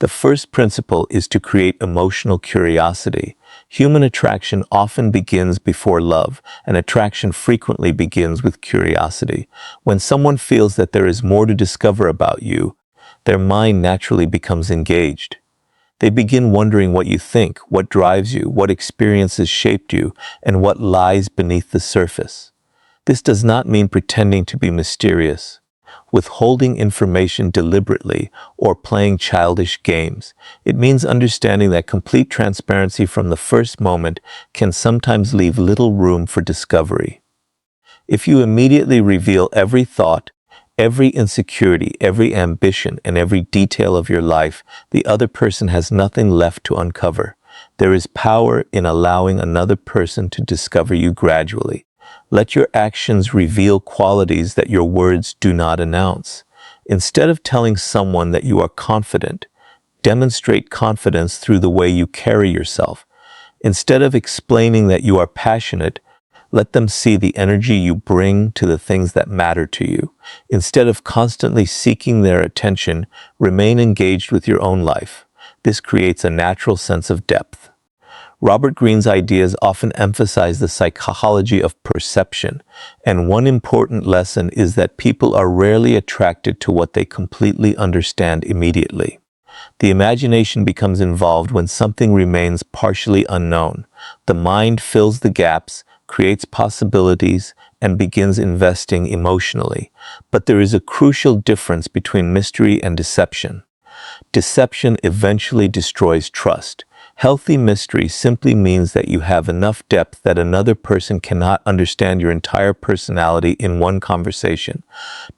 The first principle is to create emotional curiosity. Human attraction often begins before love, and attraction frequently begins with curiosity. When someone feels that there is more to discover about you, their mind naturally becomes engaged. They begin wondering what you think, what drives you, what experiences shaped you, and what lies beneath the surface. This does not mean pretending to be mysterious, withholding information deliberately, or playing childish games. It means understanding that complete transparency from the first moment can sometimes leave little room for discovery. If you immediately reveal every thought, every insecurity, every ambition, and every detail of your life, the other person has nothing left to uncover. There is power in allowing another person to discover you gradually. Let your actions reveal qualities that your words do not announce. Instead of telling someone that you are confident, demonstrate confidence through the way you carry yourself. Instead of explaining that you are passionate, let them see the energy you bring to the things that matter to you. Instead of constantly seeking their attention, remain engaged with your own life. This creates a natural sense of depth. Robert Greene's ideas often emphasize the psychology of perception, and one important lesson is that people are rarely attracted to what they completely understand immediately. The imagination becomes involved when something remains partially unknown. The mind fills the gaps, creates possibilities, and begins investing emotionally. But there is a crucial difference between mystery and deception. Deception eventually destroys trust. Healthy mystery simply means that you have enough depth that another person cannot understand your entire personality in one conversation.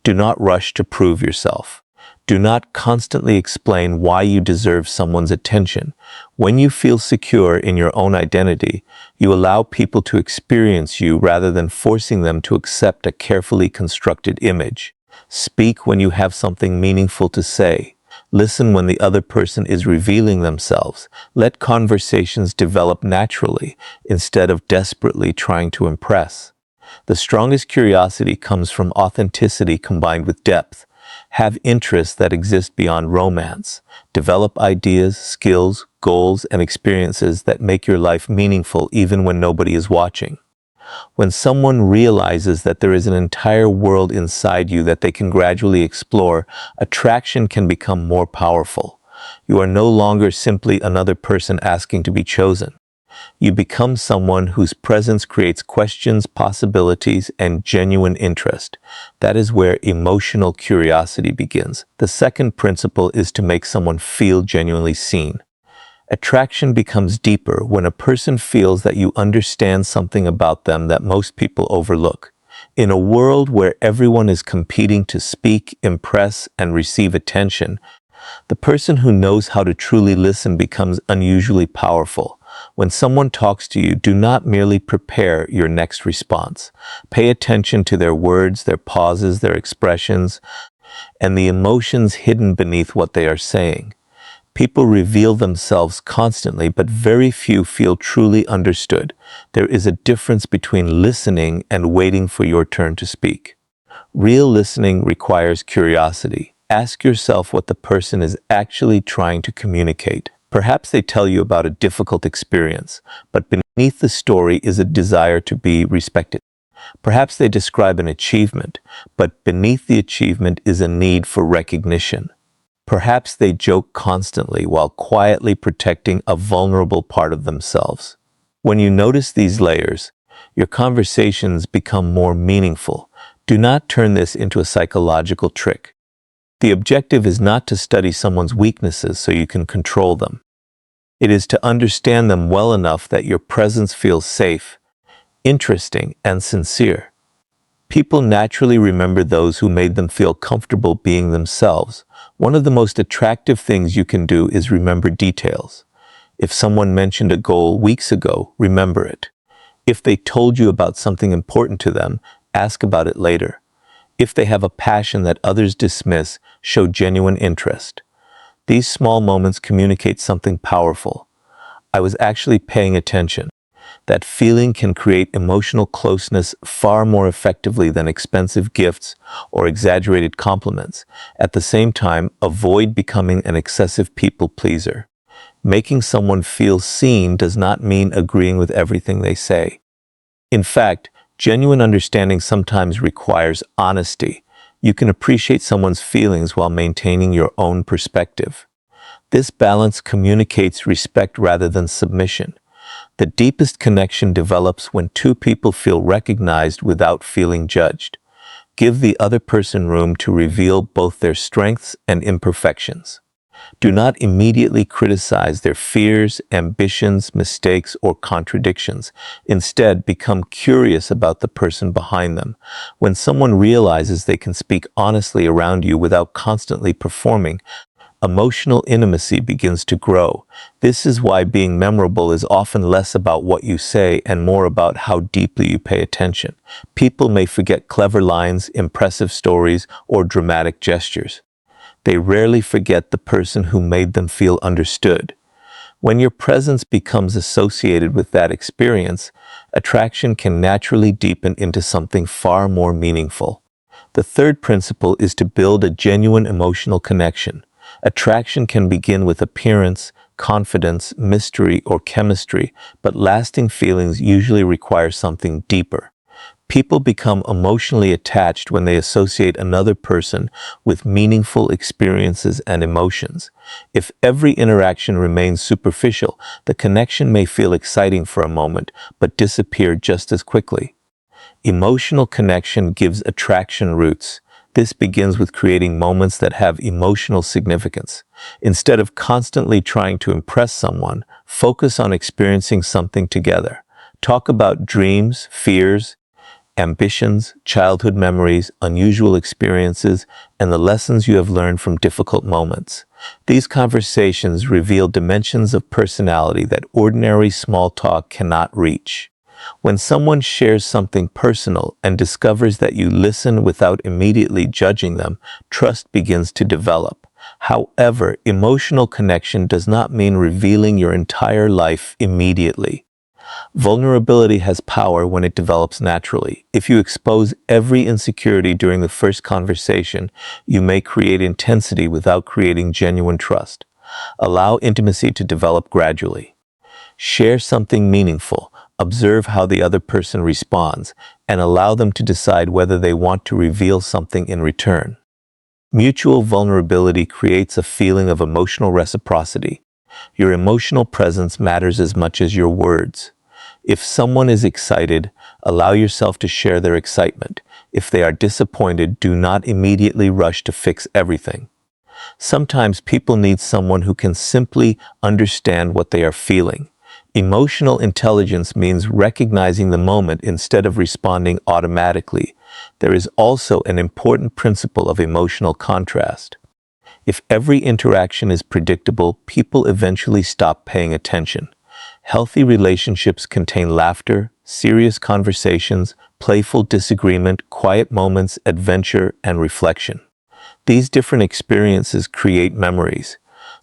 Do not rush to prove yourself. Do not constantly explain why you deserve someone's attention. When you feel secure in your own identity, you allow people to experience you rather than forcing them to accept a carefully constructed image. Speak when you have something meaningful to say. Listen when the other person is revealing themselves. Let conversations develop naturally instead of desperately trying to impress. The strongest curiosity comes from authenticity combined with depth. Have interests that exist beyond romance. Develop ideas, skills, goals, and experiences that make your life meaningful even when nobody is watching. When someone realizes that there is an entire world inside you that they can gradually explore, attraction can become more powerful. You are no longer simply another person asking to be chosen. You become someone whose presence creates questions, possibilities, and genuine interest. That is where emotional curiosity begins. The second principle is to make someone feel genuinely seen. Attraction becomes deeper when a person feels that you understand something about them that most people overlook. In a world where everyone is competing to speak, impress, and receive attention, the person who knows how to truly listen becomes unusually powerful. When someone talks to you, do not merely prepare your next response. Pay attention to their words, their pauses, their expressions, and the emotions hidden beneath what they are saying. People reveal themselves constantly, but very few feel truly understood. There is a difference between listening and waiting for your turn to speak. Real listening requires curiosity. Ask yourself what the person is actually trying to communicate. Perhaps they tell you about a difficult experience, but beneath the story is a desire to be respected. Perhaps they describe an achievement, but beneath the achievement is a need for recognition. Perhaps they joke constantly while quietly protecting a vulnerable part of themselves. When you notice these layers, your conversations become more meaningful. Do not turn this into a psychological trick. The objective is not to study someone's weaknesses so you can control them. It is to understand them well enough that your presence feels safe, interesting, and sincere. People naturally remember those who made them feel comfortable being themselves. One of the most attractive things you can do is remember details. If someone mentioned a goal weeks ago, remember it. If they told you about something important to them, ask about it later. If they have a passion that others dismiss, show genuine interest. These small moments communicate something powerful. I was actually paying attention. That feeling can create emotional closeness far more effectively than expensive gifts or exaggerated compliments. At the same time, avoid becoming an excessive people pleaser. Making someone feel seen does not mean agreeing with everything they say. In fact, genuine understanding sometimes requires honesty. You can appreciate someone's feelings while maintaining your own perspective. This balance communicates respect rather than submission. The deepest connection develops when two people feel recognized without feeling judged. Give the other person room to reveal both their strengths and imperfections. Do not immediately criticize their fears, ambitions, mistakes, or contradictions. Instead, become curious about the person behind them. When someone realizes they can speak honestly around you without constantly performing, emotional intimacy begins to grow. This is why being memorable is often less about what you say and more about how deeply you pay attention. People may forget clever lines, impressive stories, or dramatic gestures. They rarely forget the person who made them feel understood. When your presence becomes associated with that experience, attraction can naturally deepen into something far more meaningful. The third principle is to build a genuine emotional connection. Attraction can begin with appearance, confidence, mystery, or chemistry, but lasting feelings usually require something deeper. People become emotionally attached when they associate another person with meaningful experiences and emotions. If every interaction remains superficial, the connection may feel exciting for a moment, but disappear just as quickly. Emotional connection gives attraction roots. This begins with creating moments that have emotional significance. Instead of constantly trying to impress someone, focus on experiencing something together. Talk about dreams, fears, ambitions, childhood memories, unusual experiences, and the lessons you have learned from difficult moments. These conversations reveal dimensions of personality that ordinary small talk cannot reach. When someone shares something personal and discovers that you listen without immediately judging them, trust begins to develop. However, emotional connection does not mean revealing your entire life immediately. Vulnerability has power when it develops naturally. If you expose every insecurity during the first conversation, you may create intensity without creating genuine trust. Allow intimacy to develop gradually. Share something meaningful, observe how the other person responds, and allow them to decide whether they want to reveal something in return. Mutual vulnerability creates a feeling of emotional reciprocity. Your emotional presence matters as much as your words. If someone is excited, allow yourself to share their excitement. If they are disappointed, do not immediately rush to fix everything. Sometimes people need someone who can simply understand what they are feeling. Emotional intelligence means recognizing the moment instead of responding automatically. There is also an important principle of emotional contrast. If every interaction is predictable, people eventually stop paying attention. Healthy relationships contain laughter, serious conversations, playful disagreement, quiet moments, adventure, and reflection. These different experiences create memories.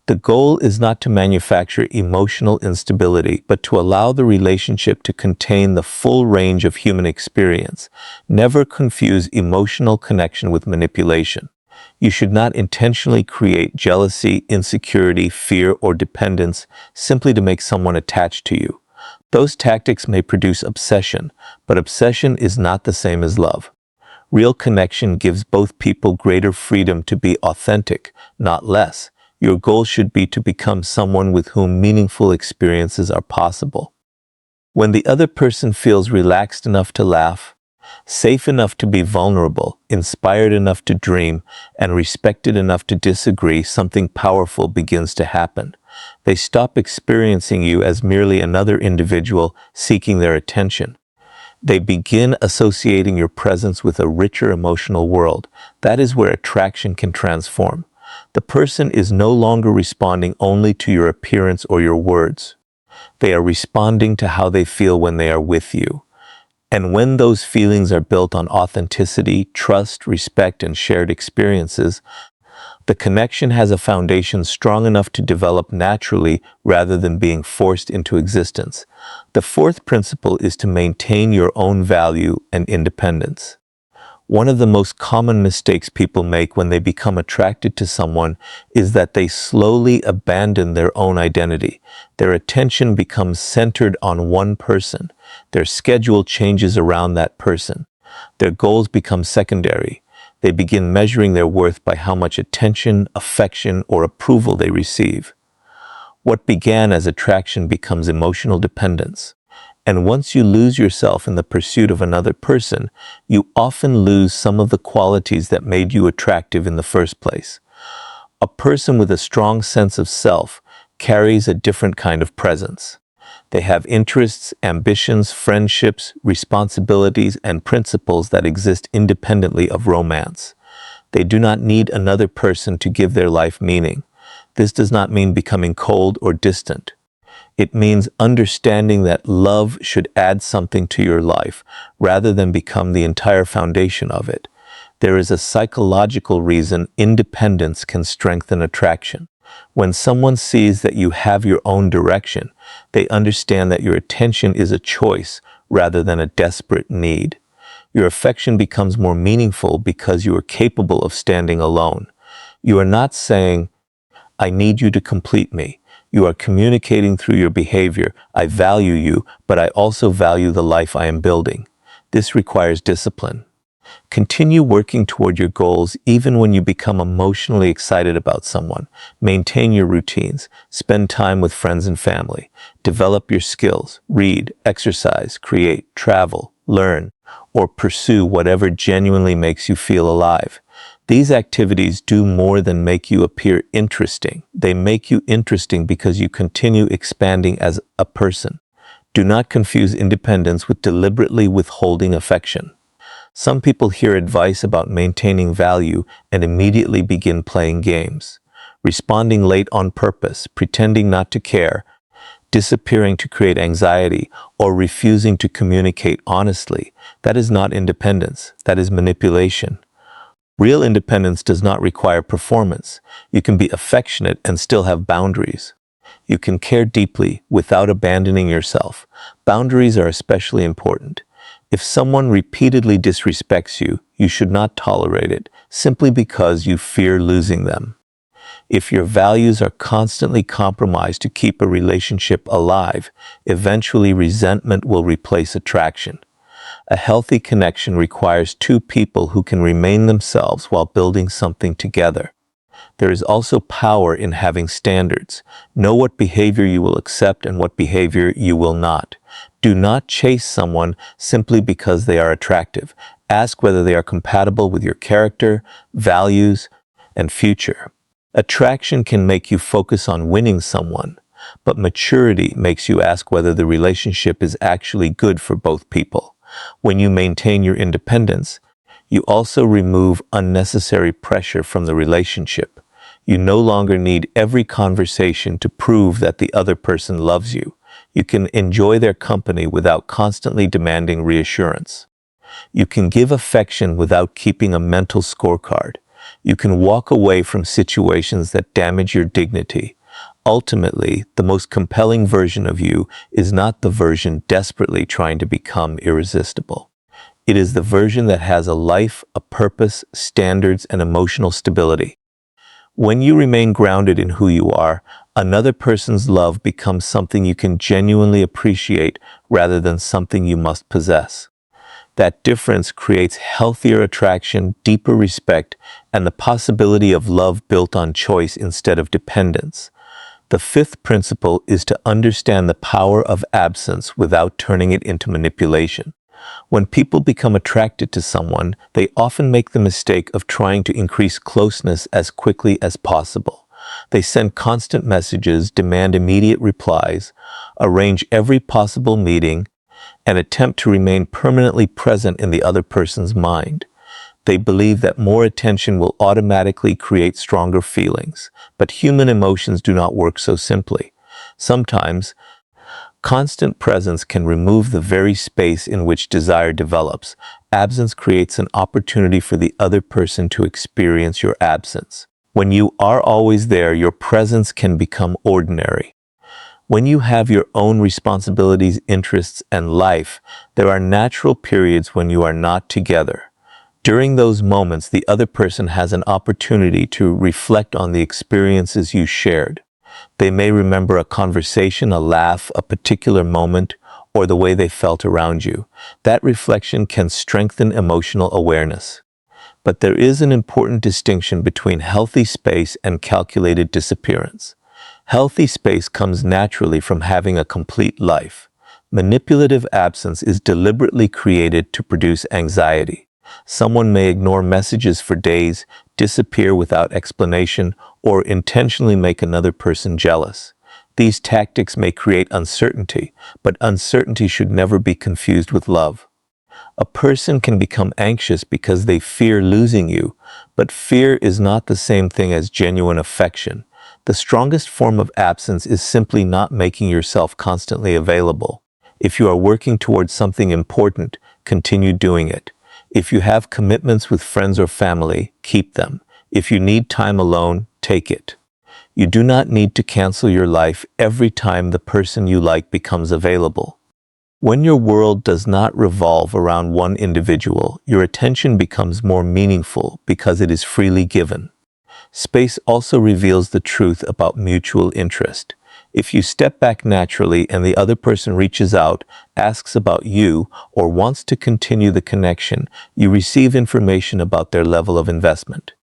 The goal is not to manufacture emotional instability, but to allow the relationship to contain the full range of human experience. Never confuse emotional connection with manipulation. You should not intentionally create jealousy, insecurity, fear, or dependence simply to make someone attached to you. Those tactics may produce obsession, but obsession is not the same as love. Real connection gives both people greater freedom to be authentic, not less. Your goal should be to become someone with whom meaningful experiences are possible. When the other person feels relaxed enough to laugh, safe enough to be vulnerable, inspired enough to dream, and respected enough to disagree, something powerful begins to happen. They stop experiencing you as merely another individual seeking their attention. They begin associating your presence with a richer emotional world. That is where attraction can transform. The person is no longer responding only to your appearance or your words. They are responding to how they feel when they are with you. And when those feelings are built on authenticity, trust, respect, and shared experiences, The connection has a foundation strong enough to develop naturally rather than being forced into existence. The fourth principle is to maintain your own value and independence. One of the most common mistakes people make when they become attracted to someone is that they slowly abandon their own identity. Their attention becomes centered on one person. Their schedule changes around that person. Their goals become secondary. They begin measuring their worth by how much attention, affection, or approval they receive. What began as attraction becomes emotional dependence. And once you lose yourself in the pursuit of another person, you often lose some of the qualities that made you attractive in the first place. A person with a strong sense of self carries a different kind of presence. They have interests, ambitions, friendships, responsibilities, and principles that exist independently of romance. They do not need another person to give their life meaning. This does not mean becoming cold or distant. It means understanding that love should add something to your life rather than become the entire foundation of it. There is a psychological reason independence can strengthen attraction. When someone sees that you have your own direction, they understand that your attention is a choice rather than a desperate need. Your affection becomes more meaningful because you are capable of standing alone. You are not saying, "I need you to complete me." You are communicating through your behavior, "I value you, but I also value the life I am building." This requires discipline. Continue working toward your goals even when you become emotionally excited about someone. Maintain your routines. Spend time with friends and family. Develop your skills. Read, exercise, create, travel, learn, or pursue whatever genuinely makes you feel alive. These activities do more than make you appear interesting. They make you interesting because you continue expanding as a person. Do not confuse independence with deliberately withholding affection. Some people hear advice about maintaining value and immediately begin playing games, responding late on purpose, pretending not to care, disappearing to create anxiety, or refusing to communicate honestly. That is not independence. That is manipulation. Real independence does not require performance. You can be affectionate and still have boundaries. You can care deeply without abandoning yourself. Boundaries are especially important. If someone repeatedly disrespects you, you should not tolerate it simply because you fear losing them. If your values are constantly compromised to keep a relationship alive, eventually resentment will replace attraction. A healthy connection requires two people who can remain themselves while building something together. There is also power in having standards. Know what behavior you will accept and what behavior you will not. Do not chase someone simply because they are attractive. Ask whether they are compatible with your character, values, and future. Attraction can make you focus on winning someone, but maturity makes you ask whether the relationship is actually good for both people. When you maintain your independence, you also remove unnecessary pressure from the relationship. You no longer need every conversation to prove that the other person loves you. You can enjoy their company without constantly demanding reassurance. You can give affection without keeping a mental scorecard. You can walk away from situations that damage your dignity. Ultimately, the most compelling version of you is not the version desperately trying to become irresistible. It is the version that has a life, a purpose, standards, and emotional stability. When you remain grounded in who you are, another person's love becomes something you can genuinely appreciate rather than something you must possess. That difference creates healthier attraction, deeper respect, and the possibility of love built on choice instead of dependence. The fifth principle is to understand the power of absence without turning it into manipulation. When people become attracted to someone, they often make the mistake of trying to increase closeness as quickly as possible. They send constant messages, demand immediate replies, arrange every possible meeting, and attempt to remain permanently present in the other person's mind. They believe that more attention will automatically create stronger feelings, but human emotions do not work so simply. Sometimes, constant presence can remove the very space in which desire develops. Absence creates an opportunity for the other person to experience your absence. When you are always there, your presence can become ordinary. When you have your own responsibilities, interests, and life, there are natural periods when you are not together. During those moments, the other person has an opportunity to reflect on the experiences you shared. They may remember a conversation, a laugh, a particular moment, or the way they felt around you. That reflection can strengthen emotional awareness. But there is an important distinction between healthy space and calculated disappearance. Healthy space comes naturally from having a complete life. Manipulative absence is deliberately created to produce anxiety. Someone may ignore messages for days, disappear without explanation, or intentionally make another person jealous. These tactics may create uncertainty, but uncertainty should never be confused with love. A person can become anxious because they fear losing you, but fear is not the same thing as genuine affection. The strongest form of absence is simply not making yourself constantly available. If you are working towards something important, continue doing it. If you have commitments with friends or family, keep them. If you need time alone, take it. You do not need to cancel your life every time the person you like becomes available. When your world does not revolve around one individual, your attention becomes more meaningful because it is freely given. Space also reveals the truth about mutual interest. If you step back naturally and the other person reaches out, asks about you, or wants to continue the connection, you receive information about their level of investment.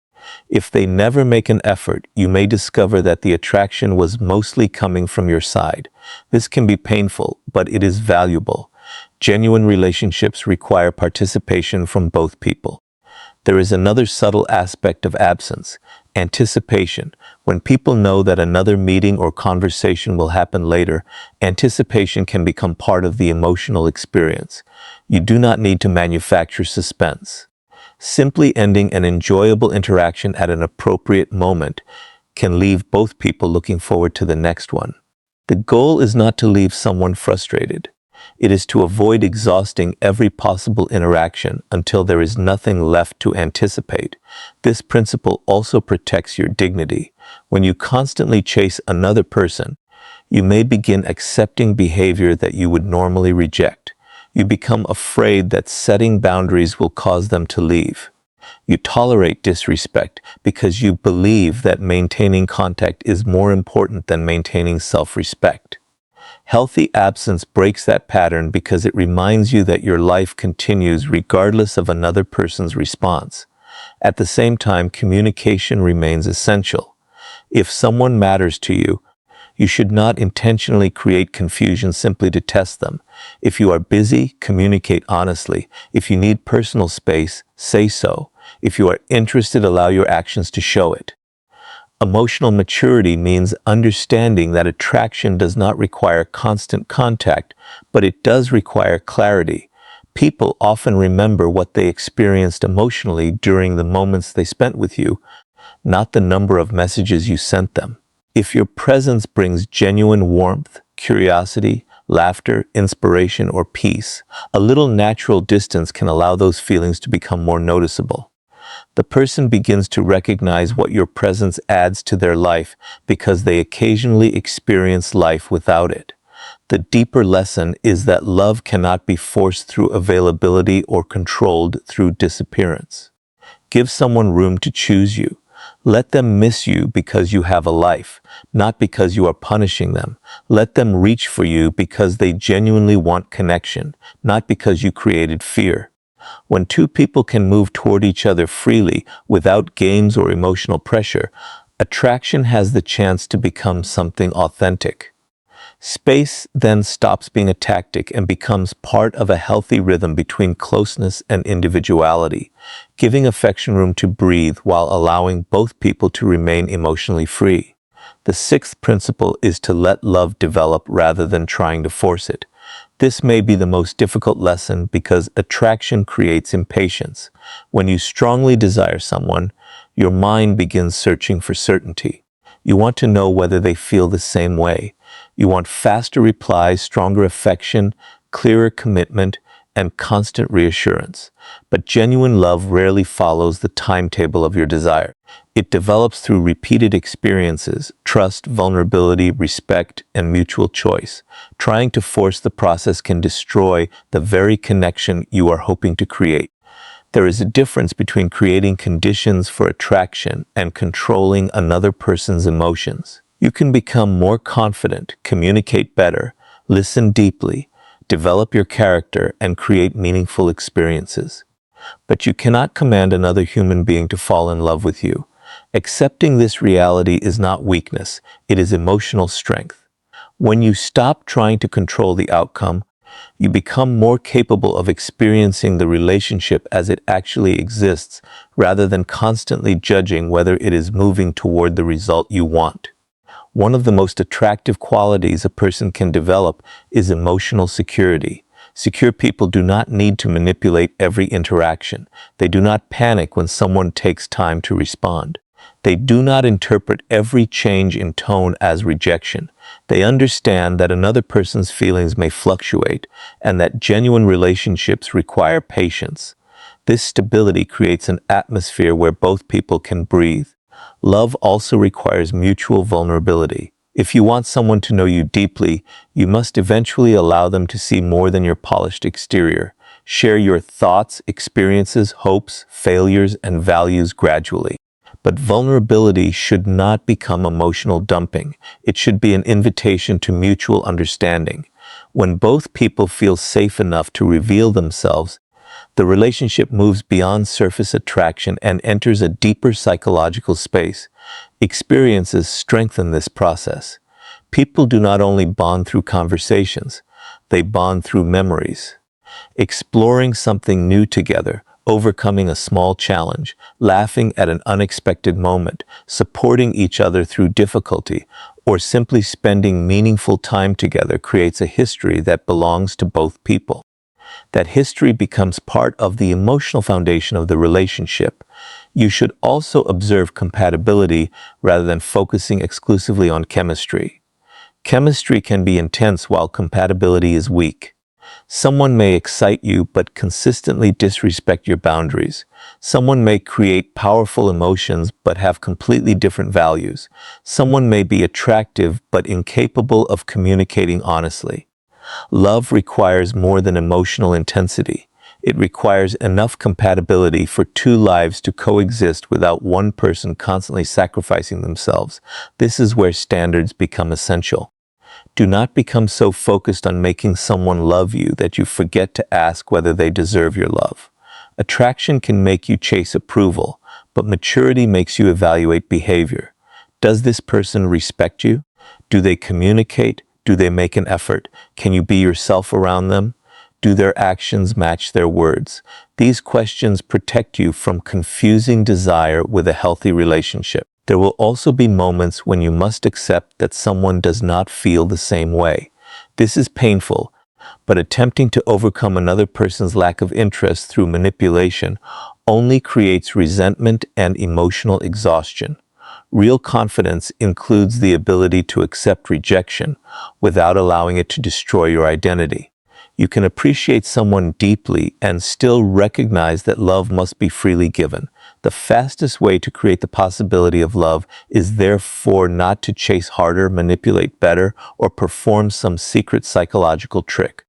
If they never make an effort, you may discover that the attraction was mostly coming from your side. This can be painful, but it is valuable. Genuine relationships require participation from both people. There is another subtle aspect of absence, anticipation. When people know that another meeting or conversation will happen later, anticipation can become part of the emotional experience. You do not need to manufacture suspense. Simply ending an enjoyable interaction at an appropriate moment can leave both people looking forward to the next one. The goal is not to leave someone frustrated. It is to avoid exhausting every possible interaction until there is nothing left to anticipate. This principle also protects your dignity. When you constantly chase another person, you may begin accepting behavior that you would normally reject. You become afraid that setting boundaries will cause them to leave. You tolerate disrespect because you believe that maintaining contact is more important than maintaining self-respect. Healthy absence breaks that pattern because it reminds you that your life continues regardless of another person's response. At the same time, communication remains essential. If someone matters to you, you should not intentionally create confusion simply to test them. If you are busy, communicate honestly. If you need personal space, say so. If you are interested, allow your actions to show it. Emotional maturity means understanding that attraction does not require constant contact, but it does require clarity. People often remember what they experienced emotionally during the moments they spent with you, not the number of messages you sent them. If your presence brings genuine warmth, curiosity, laughter, inspiration, or peace, a little natural distance can allow those feelings to become more noticeable. The person begins to recognize what your presence adds to their life because they occasionally experience life without it. The deeper lesson is that love cannot be forced through availability or controlled through disappearance. Give someone room to choose you. Let them miss you because you have a life, not because you are punishing them. Let them reach for you because they genuinely want connection, not because you created fear. When two people can move toward each other freely, without games or emotional pressure, attraction has the chance to become something authentic. Space then stops being a tactic and becomes part of a healthy rhythm between closeness and individuality, giving affection room to breathe while allowing both people to remain emotionally free. The sixth principle is to let love develop rather than trying to force it. This may be the most difficult lesson because attraction creates impatience. When you strongly desire someone, your mind begins searching for certainty. You want to know whether they feel the same way. You want faster replies, stronger affection, clearer commitment, and constant reassurance. But genuine love rarely follows the timetable of your desire. It develops through repeated experiences, trust, vulnerability, respect, and mutual choice. Trying to force the process can destroy the very connection you are hoping to create. There is a difference between creating conditions for attraction and controlling another person's emotions. You can become more confident, communicate better, listen deeply, develop your character, and create meaningful experiences. But you cannot command another human being to fall in love with you. Accepting this reality is not weakness, it is emotional strength. When you stop trying to control the outcome, you become more capable of experiencing the relationship as it actually exists, rather than constantly judging whether it is moving toward the result you want. One of the most attractive qualities a person can develop is emotional security. Secure people do not need to manipulate every interaction. They do not panic when someone takes time to respond. They do not interpret every change in tone as rejection. They understand that another person's feelings may fluctuate and that genuine relationships require patience. This stability creates an atmosphere where both people can breathe. Love also requires mutual vulnerability. If you want someone to know you deeply, you must eventually allow them to see more than your polished exterior. Share your thoughts, experiences, hopes, failures, and values gradually. But vulnerability should not become emotional dumping. It should be an invitation to mutual understanding. When both people feel safe enough to reveal themselves, the relationship moves beyond surface attraction and enters a deeper psychological space. Experiences strengthen this process. People do not only bond through conversations, they bond through memories. Exploring something new together, overcoming a small challenge, laughing at an unexpected moment, supporting each other through difficulty, or simply spending meaningful time together creates a history that belongs to both people. That history becomes part of the emotional foundation of the relationship. You should also observe compatibility rather than focusing exclusively on chemistry. Chemistry can be intense while compatibility is weak. Someone may excite you but consistently disrespect your boundaries. Someone may create powerful emotions but have completely different values. Someone may be attractive but incapable of communicating honestly. Love requires more than emotional intensity. It requires enough compatibility for two lives to coexist without one person constantly sacrificing themselves. This is where standards become essential. Do not become so focused on making someone love you that you forget to ask whether they deserve your love. Attraction can make you chase approval, but maturity makes you evaluate behavior. Does this person respect you? Do they communicate? Do they make an effort? Can you be yourself around them? Do their actions match their words? These questions protect you from confusing desire with a healthy relationship. There will also be moments when you must accept that someone does not feel the same way. This is painful, but attempting to overcome another person's lack of interest through manipulation only creates resentment and emotional exhaustion. Real confidence includes the ability to accept rejection without allowing it to destroy your identity. You can appreciate someone deeply and still recognize that love must be freely given. The fastest way to create the possibility of love is therefore not to chase harder, manipulate better, or perform some secret psychological trick.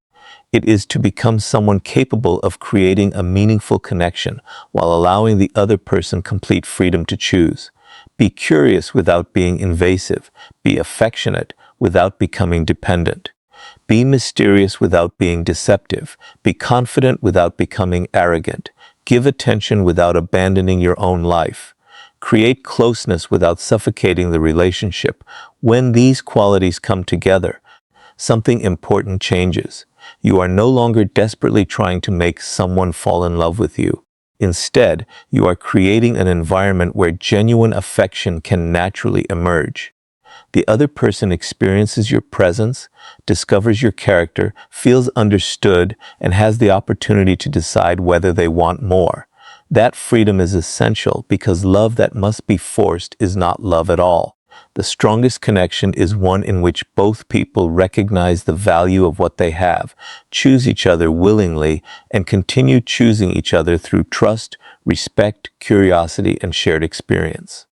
It is to become someone capable of creating a meaningful connection while allowing the other person complete freedom to choose. Be curious without being invasive. Be affectionate without becoming dependent. Be mysterious without being deceptive. Be confident without becoming arrogant. Give attention without abandoning your own life. Create closeness without suffocating the relationship. When these qualities come together, something important changes. You are no longer desperately trying to make someone fall in love with you. Instead, you are creating an environment where genuine affection can naturally emerge. The other person experiences your presence, discovers your character, feels understood, and has the opportunity to decide whether they want more. That freedom is essential because love that must be forced is not love at all. The strongest connection is one in which both people recognize the value of what they have, choose each other willingly, and continue choosing each other through trust, respect, curiosity, and shared experience.